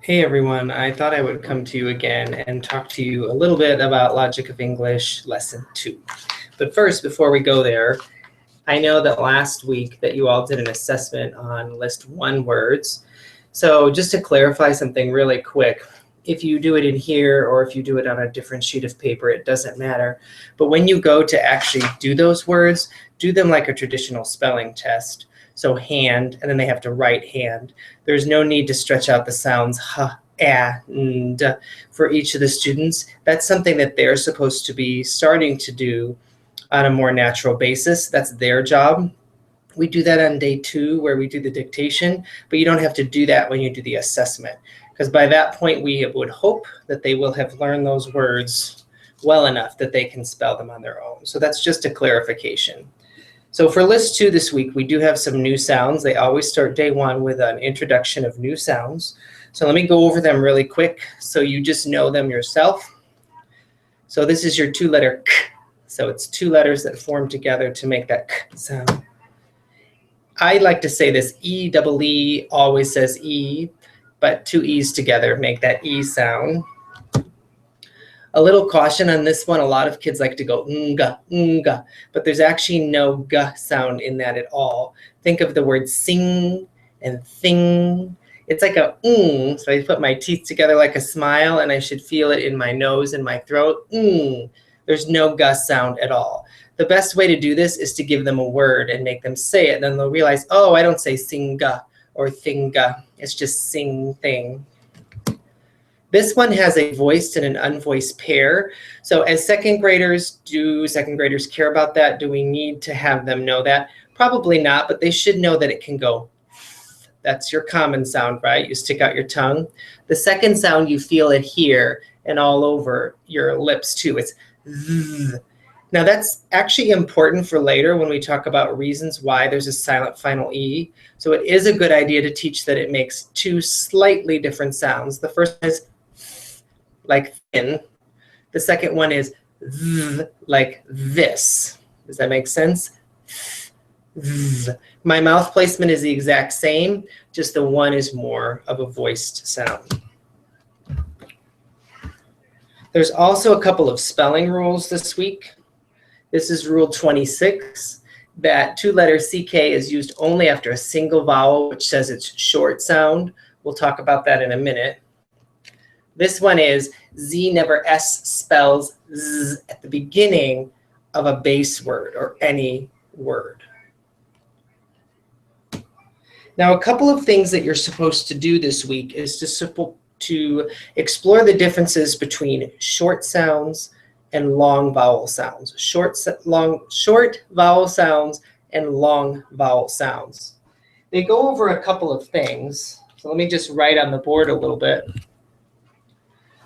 Hey everyone, I thought I would come to you again and talk to you a little bit about Logic of English Lesson 2. But first, before we go there, I know that last week that you all did an assessment on list 1 words. So just to clarify something really quick, if you do it in here or if you do it on a different sheet of paper, it doesn't matter. But when you go to actually do those words, do them like a traditional spelling test. So hand, and then they have to write hand. There's no need to stretch out the sounds ha, and for each of the students. That's something that they're supposed to be starting to do on a more natural basis. That's their job. We do that on day 2 where we do the dictation, but you don't have to do that when you do the assessment, because by that point we would hope that they will have learned those words well enough that they can spell them on their own. So that's just a clarification. So for list 2 this week, we do have some new sounds. They always start day 1 with an introduction of new sounds. So let me go over them really quick so you just know them yourself. So this is your 2-letter k. So it's 2 letters that form together to make that k sound. I like to say this E-double-E always says E, but 2 E's together make that E sound. A little caution on this one, a lot of kids like to go nga, but there's actually no g sound in that at all. Think of the word sing and thing. It's like a so I put my teeth together like a smile and I should feel it in my nose and my throat. There's no g sound at all. The best way to do this is to give them a word and make them say it, and then they'll realize, oh, I don't say singa or thinga, it's just sing thing. This one has a voiced and an unvoiced pair. So as second graders, do second graders care about that? Do we need to have them know that? Probably not, but they should know that it can go. That's your common sound, right? You stick out your tongue. The second sound, you feel it here and all over your lips too. It's th. Now that's actually important for later when we talk about reasons why there's a silent final E. So it is a good idea to teach that it makes 2 slightly different sounds. The first is like thin. The second one is th, like this. Does that make sense? Th. My mouth placement is the exact same, just the one is more of a voiced sound. There's also a couple of spelling rules this week. This is rule 26, that 2-letter CK is used only after a single vowel, which says it's short sound. We'll talk about that in a minute. This one is Z never S spells Z at the beginning of a base word or any word. Now, a couple of things that you're supposed to do this week is to explore the differences between short sounds and long vowel sounds. Short vowel sounds and long vowel sounds. They go over a couple of things. So let me just write on the board a little bit.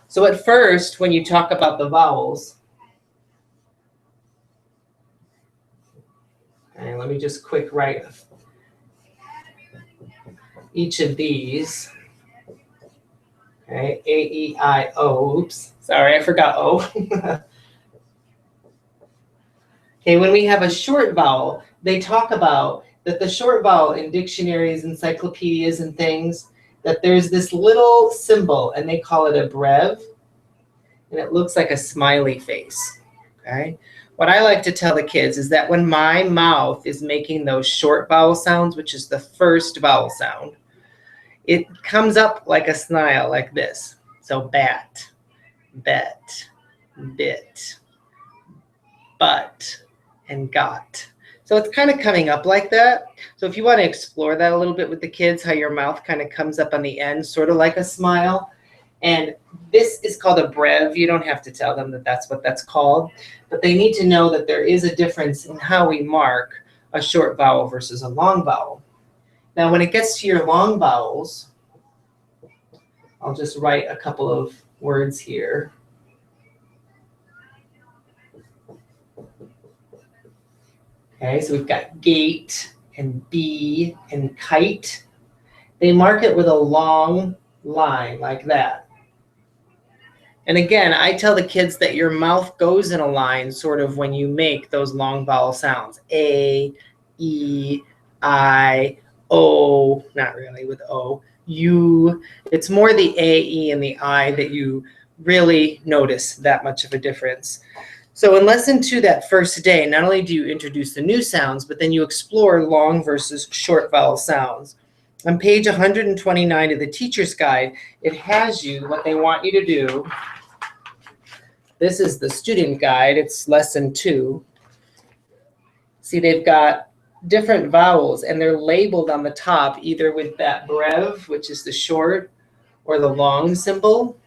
So at first, when you talk about the vowels, and let me just quick write each of these. Okay, A, E, I, O. Oops, sorry, I forgot O. Okay, when we have a short vowel, they talk about that the short vowel in dictionaries, encyclopedias, and things, that there's this little symbol, and they call it a brev, and it looks like a smiley face. Okay? What I like to tell the kids is that when my mouth is making those short vowel sounds, which is the first vowel sound, it comes up like a smile, like this. So bat, bet, bit, but, and got. So it's kind of coming up like that. So if you want to explore that a little bit with the kids, how your mouth kind of comes up on the end, sort of like a smile. And this is called a brev. You don't have to tell them that that's what that's called, but they need to know that there is a difference in how we mark a short vowel versus a long vowel. Now, when it gets to your long vowels, I'll just write a couple of words here. Okay, so we've got gate and bee and kite. They mark it with a long line like that. And again, I tell the kids that your mouth goes in a line sort of when you make those long vowel sounds. A, E, I, O, not really with O, U. It's more the A, E, and the I that you really notice that much of a difference. So in lesson 2, that first day, not only do you introduce the new sounds, but then you explore long versus short vowel sounds. On page 129 of the teacher's guide, it has you, what they want you to do. This is the student guide. It's lesson 2. See, they've got different vowels, and they're labeled on the top either with that brev, which is the short, or the long symbol.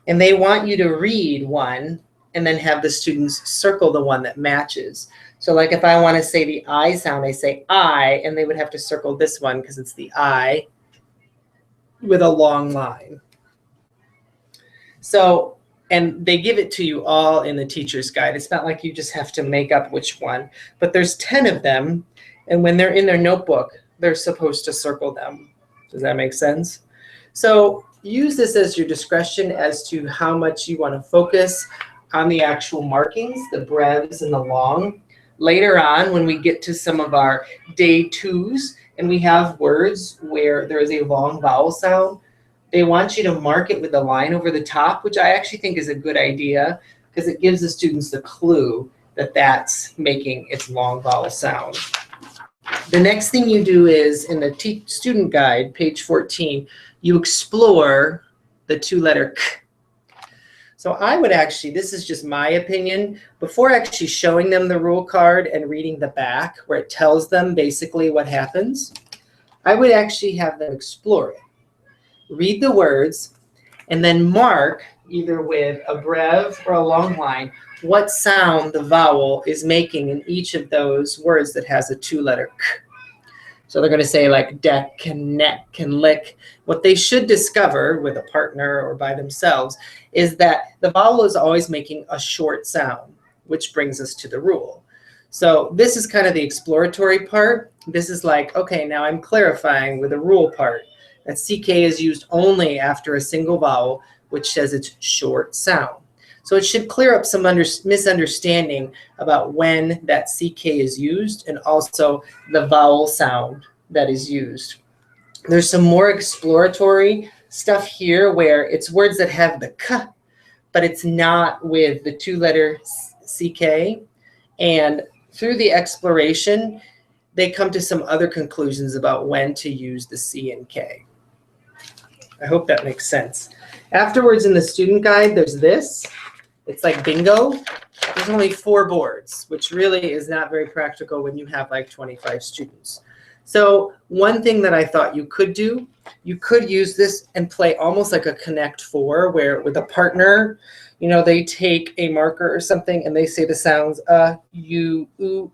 And they want you to read one and then have the students circle the one that matches. So like if I want to say the I sound, I say I, and they would have to circle this one because it's the I with a long line. So, and they give it to you all in the teacher's guide. It's not like you just have to make up which one, but there's 10 of them. And when they're in their notebook, they're supposed to circle them. Does that make sense? So use this as your discretion as to how much you want to focus on the actual markings, the brevs and the long. Later on, when we get to some of our day 2s and we have words where there is a long vowel sound, they want you to mark it with a line over the top, which I actually think is a good idea because it gives the students the clue that that's making its long vowel sound. The next thing you do is in the student guide, page 14, you explore the 2-letter K. So I would actually, this is just my opinion, before actually showing them the rule card and reading the back where it tells them basically what happens, I would actually have them explore it. Read the words and then mark either with a brev or a long line what sound the vowel is making in each of those words that has a 2-letter K. So they're going to say like deck and neck and lick. What they should discover with a partner or by themselves is that the vowel is always making a short sound, which brings us to the rule. So this is kind of the exploratory part. This is like, okay, now I'm clarifying with the rule part that CK is used only after a single vowel, which says it's short sound. So it should clear up some misunderstanding about when that CK is used and also the vowel sound that is used. There's some more exploratory stuff here where it's words that have the K, but it's not with the 2-letter CK. And through the exploration, they come to some other conclusions about when to use the C and K. I hope that makes sense. Afterwards in the student guide, there's this. It's like bingo. There's only 4 boards, which really is not very practical when you have like 25 students. So one thing that I thought you could do, you could use this and play almost like a Connect 4, where with a partner, you know, they take a marker or something and they say the sounds u, oo,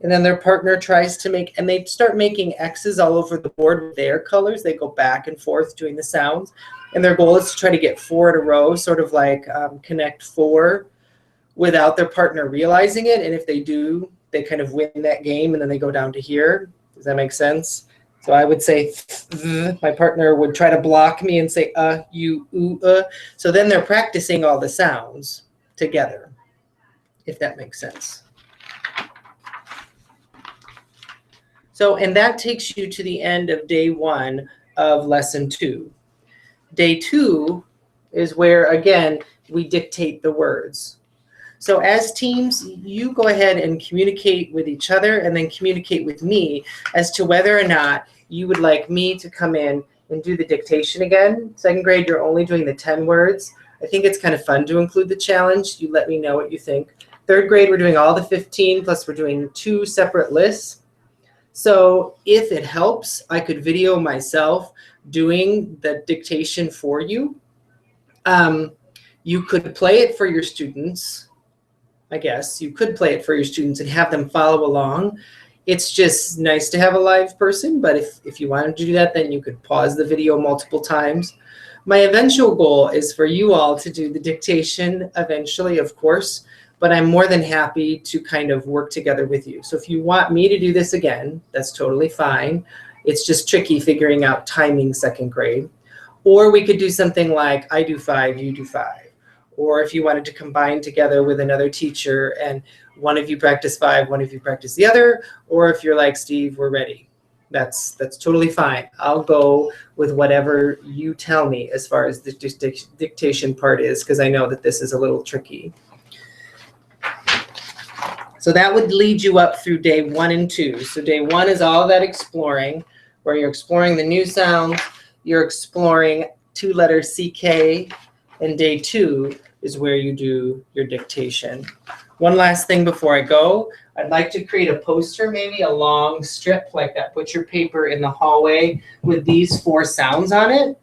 and then their partner tries to make, and they start making X's all over the board with their colors. They go back and forth doing the sounds. And their goal is to try to get 4 in a row, sort of like Connect 4, without their partner realizing it. And if they do, they kind of win that game, and then they go down to here. Does that make sense? So I would say, my partner would try to block me and say, you, ooh, So then they're practicing all the sounds together, if that makes sense. So, and that takes you to the end of day 1 of lesson 2. Day 2 is where, again, we dictate the words. So as teams, you go ahead and communicate with each other and then communicate with me as to whether or not you would like me to come in and do the dictation again. 2nd grade, you're only doing the 10 words. I think it's kind of fun to include the challenge. You let me know what you think. 3rd grade, we're doing all the 15, plus we're doing 2 separate lists. So if it helps, I could video myself doing the dictation for you. You could play it for your students, I guess. You could play it for your students and have them follow along. It's just nice to have a live person, but if you wanted to do that, then you could pause the video multiple times. My eventual goal is for you all to do the dictation eventually, of course, but I'm more than happy to kind of work together with you. So if you want me to do this again, that's totally fine. It's just tricky figuring out timing 2nd grade. Or we could do something like I do 5, you do 5. Or if you wanted to combine together with another teacher and one of you practice 5, one of you practice the other, or if you're like, Steve, we're ready. That's totally fine. I'll go with whatever you tell me as far as the dictation part is, because I know that this is a little tricky. So that would lead you up through day 1 and 2. So day 1 is all that exploring, where you're exploring the new sounds, you're exploring 2-letter CK, and day 2 is where you do your dictation. One last thing before I go, I'd like to create a poster, maybe a long strip like that. Put your paper in the hallway with these 4 sounds on it,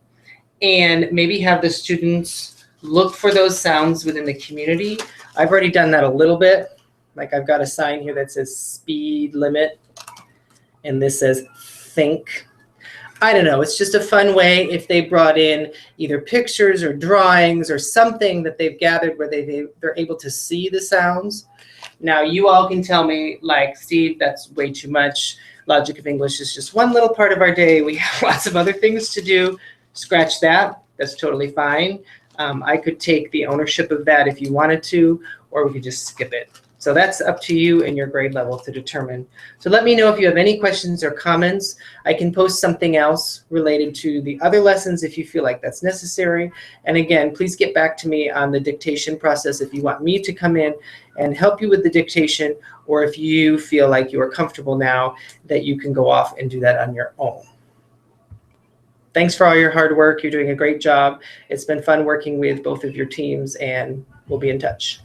and maybe have the students look for those sounds within the community. I've already done that a little bit. Like I've got a sign here that says speed limit, and this says think. I don't know, it's just a fun way if they brought in either pictures or drawings or something that they've gathered where they're able to see the sounds. Now you all can tell me, like, Steve, that's way too much. Logic of English is just one little part of our day. We have lots of other things to do. Scratch that, that's totally fine. I could take the ownership of that if you wanted to, or we could just skip it. So that's up to you and your grade level to determine. So let me know if you have any questions or comments. I can post something else related to the other lessons if you feel like that's necessary. And again, please get back to me on the dictation process if you want me to come in and help you with the dictation, or if you feel like you are comfortable now that you can go off and do that on your own. Thanks for all your hard work. You're doing a great job. It's been fun working with both of your teams, and we'll be in touch.